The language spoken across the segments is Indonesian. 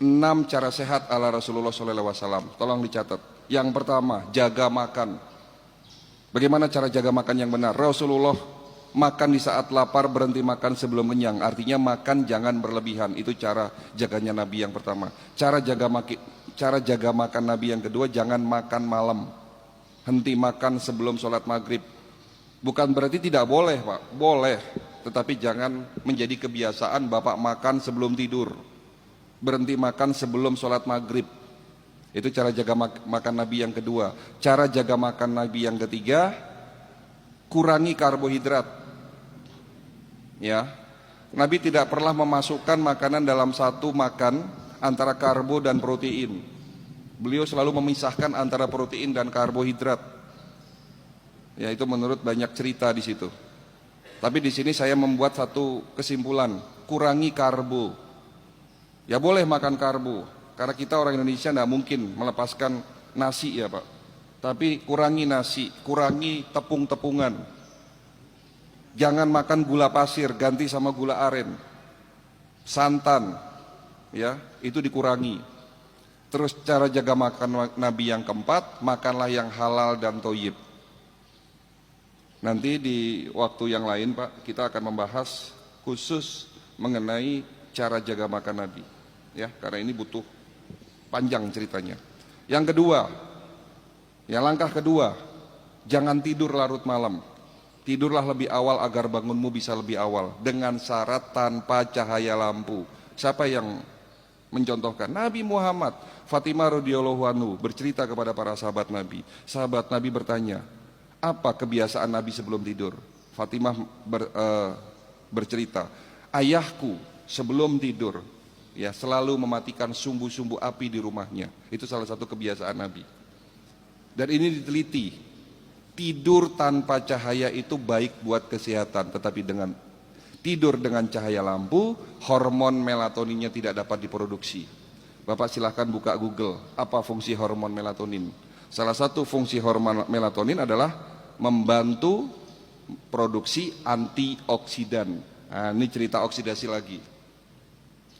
6 cara sehat ala Rasulullah SAW. Tolong dicatat. Yang pertama, jaga makan. Bagaimana cara jaga makan yang benar? Rasulullah makan di saat lapar, berhenti makan sebelum kenyang. Artinya makan jangan berlebihan. Itu cara jaganya Nabi yang pertama. Cara jaga makan Nabi yang kedua, jangan makan malam. Henti makan sebelum sholat maghrib. Bukan berarti tidak boleh, Pak. Boleh. Tetapi jangan menjadi kebiasaan Bapak makan sebelum tidur. Berhenti makan sebelum sholat maghrib. Itu cara jaga makan Nabi yang kedua. Cara jaga makan Nabi yang ketiga, kurangi karbohidrat. Ya, Nabi tidak pernah memasukkan makanan dalam satu makan antara karbo dan protein. Beliau selalu memisahkan antara protein dan karbohidrat. Ya, itu menurut banyak cerita di situ. Tapi di sini saya membuat satu kesimpulan, kurangi karbo. Ya boleh makan karbo, karena kita orang Indonesia tidak mungkin melepaskan nasi ya Pak. Tapi kurangi nasi, kurangi tepung-tepungan. Jangan makan gula pasir, ganti sama gula aren. Santan, ya itu dikurangi. Terus cara jaga makan Nabi yang keempat, makanlah yang halal dan thayyib. Nanti di waktu yang lain Pak, kita akan membahas khusus mengenai cara jaga makan Nabi. Ya, karena ini butuh panjang ceritanya. Yang kedua, ya langkah kedua, jangan tidur larut malam. Tidurlah lebih awal agar bangunmu bisa lebih awal, dengan syarat tanpa cahaya lampu. Siapa yang mencontohkan? Nabi Muhammad. Fatimah radhiyallahu anhu bercerita kepada para sahabat Nabi. Sahabat Nabi bertanya, apa kebiasaan Nabi sebelum tidur? Fatimah bercerita, ayahku sebelum tidur ya selalu mematikan sumbu-sumbu api di rumahnya. Itu salah satu kebiasaan Nabi. Dan ini diteliti, tidur tanpa cahaya itu baik buat kesehatan, tetapi dengan tidur dengan cahaya lampu, hormon melatoninnya tidak dapat diproduksi. Bapak silahkan buka Google, apa fungsi hormon melatonin. Salah satu fungsi hormon melatonin adalah membantu produksi antioksidan. Nah, ini cerita oksidasi lagi.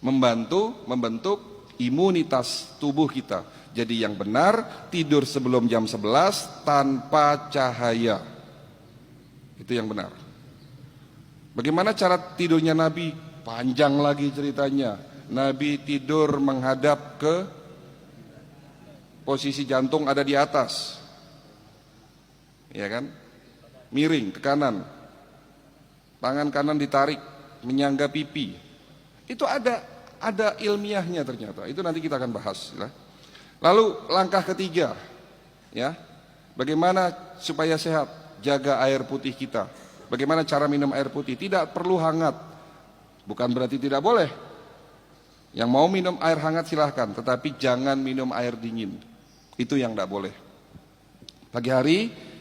Membentuk imunitas tubuh kita. Jadi yang benar, tidur sebelum jam 11 tanpa cahaya. Itu yang benar. Bagaimana cara tidurnya Nabi? Panjang lagi ceritanya. Nabi tidur menghadap ke posisi jantung ada di atas. Ya kan? Miring ke kanan. Tangan kanan ditarik menyangga pipi. Itu ada ilmiahnya ternyata. Itu nanti kita akan bahas ya. Lalu langkah ketiga, ya. Bagaimana supaya sehat? Jaga air putih kita. Bagaimana cara minum air putih? Tidak perlu hangat. Bukan berarti tidak boleh. Yang mau minum air hangat silahkan, tetapi jangan minum air dingin. Itu yang tidak boleh. Pagi hari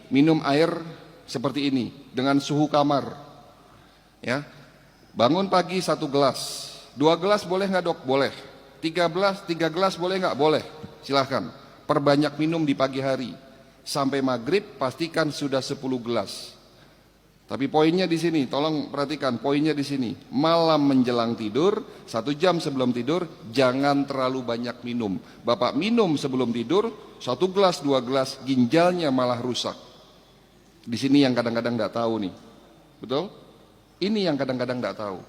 minum air seperti ini dengan suhu kamar. Ya. Bangun pagi 1 gelas. 2 gelas boleh nggak dok? Boleh. 3 gelas boleh nggak? Boleh. Silahkan. Perbanyak minum di pagi hari. Sampai maghrib pastikan sudah 10 gelas. Tapi poinnya di sini, tolong perhatikan poinnya di sini. Malam menjelang tidur, 1 jam sebelum tidur, jangan terlalu banyak minum. Bapak minum sebelum tidur, 1 gelas, 2 gelas, ginjalnya malah rusak. Di sini yang kadang-kadang nggak tahu nih, betul? Ini yang kadang-kadang nggak tahu.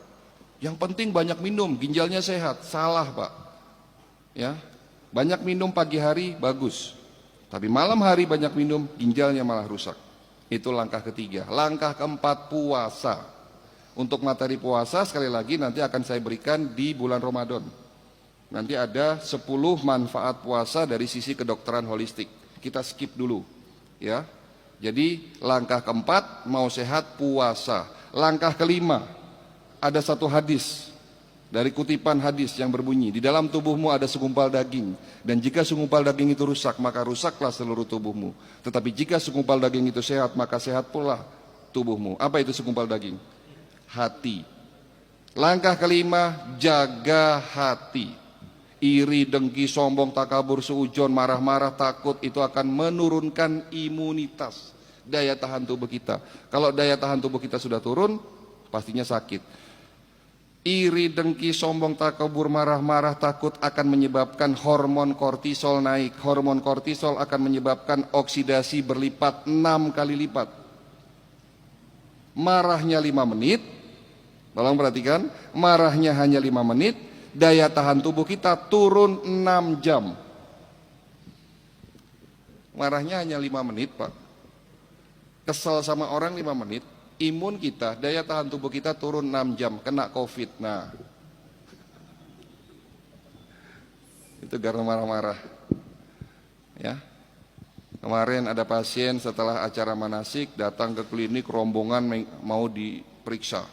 Yang penting banyak minum, ginjalnya sehat. Salah Pak. Ya, banyak minum pagi hari bagus, tapi malam hari banyak minum, ginjalnya malah rusak. Itu langkah ketiga. Langkah keempat, puasa. Untuk materi puasa sekali lagi nanti akan saya berikan di bulan Ramadan. Nanti ada 10 manfaat puasa dari sisi kedokteran holistik. Kita skip dulu, ya. Jadi langkah keempat, mau sehat puasa. Langkah kelima, ada satu hadis dari kutipan hadis yang berbunyi, di dalam tubuhmu ada segumpal daging, dan jika segumpal daging itu rusak, maka rusaklah seluruh tubuhmu. Tetapi jika segumpal daging itu sehat, maka sehat pula tubuhmu. Apa itu segumpal daging? Hati. Langkah kelima, jaga hati. Iri, dengki, sombong, takabur, suujon, marah-marah, takut, itu akan menurunkan imunitas, daya tahan tubuh kita. Kalau daya tahan tubuh kita sudah turun, pastinya sakit. Iri, dengki, sombong, takabur, marah-marah, takut akan menyebabkan hormon kortisol naik. Hormon kortisol akan menyebabkan oksidasi berlipat 6 kali lipat. Marahnya 5 menit, tolong perhatikan, marahnya hanya 5 menit, daya tahan tubuh kita turun 6 jam. Marahnya hanya 5 menit, Pak. Kesel sama orang 5 menit, imun kita, daya tahan tubuh kita turun 6 jam, kena COVID. Nah, itu karena marah-marah. Ya, kemarin ada pasien setelah acara manasik datang ke klinik, rombongan mau diperiksa.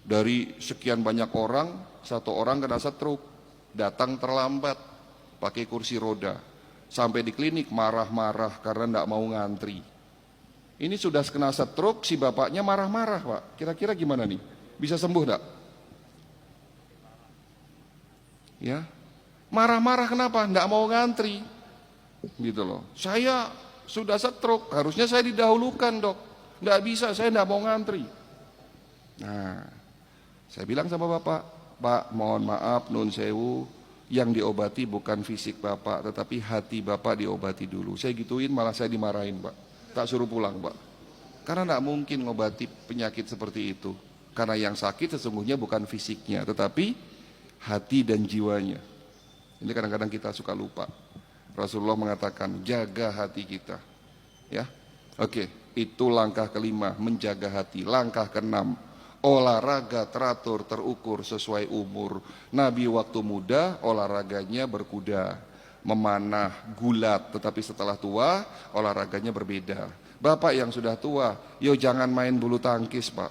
Dari sekian banyak orang, 1 orang kena stroke, datang terlambat, pakai kursi roda. Sampai di klinik marah-marah karena tidak mau ngantri. Ini sudah kena stroke, si bapaknya marah-marah, Pak. Kira-kira gimana nih? Bisa sembuh enggak? Ya, marah-marah kenapa? Enggak mau ngantri. Gitu loh. Saya sudah stroke, harusnya saya didahulukan, Dok. Enggak bisa, saya enggak mau ngantri. Nah, saya bilang sama bapak, Pak, mohon maaf, nun sewu, yang diobati bukan fisik bapak, tetapi hati bapak diobati dulu. Saya gituin, malah saya dimarahin, Pak. Tak suruh pulang, Pak. Karena tidak mungkin ngobati penyakit seperti itu. Karena yang sakit sesungguhnya bukan fisiknya, tetapi hati dan jiwanya. Ini kadang-kadang kita suka lupa. Rasulullah mengatakan, jaga hati kita. Ya, oke, itu langkah kelima, menjaga hati. Langkah keenam, olahraga teratur, terukur sesuai umur. Nabi waktu muda, olahraganya berkuda, memanah, gulat, tetapi setelah tua olahraganya berbeda. Bapak yang sudah tua, yo jangan main bulu tangkis, Pak.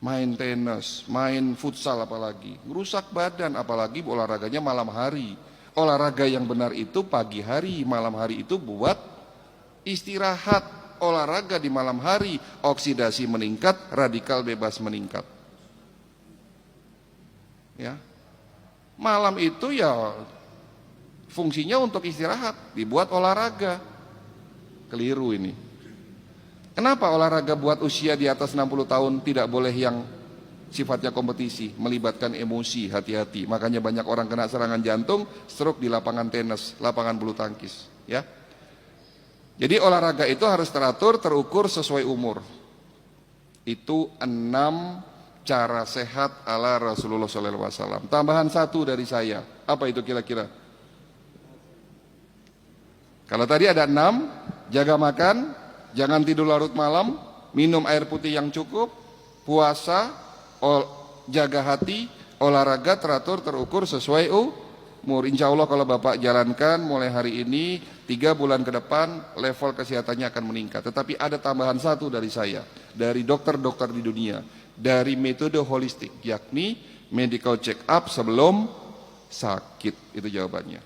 Main tenis, main futsal apalagi. Merusak badan, apalagi olahraganya malam hari. Olahraga yang benar itu pagi hari, malam hari itu buat istirahat. Olahraga di malam hari, oksidasi meningkat, radikal bebas meningkat. Ya. Malam itu ya fungsinya untuk istirahat, dibuat olahraga. Keliru ini. Kenapa olahraga buat usia di atas 60 tahun tidak boleh yang sifatnya kompetisi, melibatkan emosi, hati-hati. Makanya banyak orang kena serangan jantung, stroke di lapangan tenis, lapangan bulu tangkis, ya. Jadi olahraga itu harus teratur, terukur sesuai umur. Itu 6 cara sehat ala Rasulullah SAW. Tambahan 1 dari saya, apa itu kira-kira? Kalau tadi ada 6, jaga makan, jangan tidur larut malam, minum air putih yang cukup, puasa, jaga hati, olahraga teratur, terukur sesuai umur. Insya Allah kalau Bapak jalankan mulai hari ini, 3 bulan ke depan level kesehatannya akan meningkat. Tetapi ada tambahan 1 dari saya, dari dokter-dokter di dunia, dari metode holistik, yakni medical check up sebelum sakit. Itu jawabannya.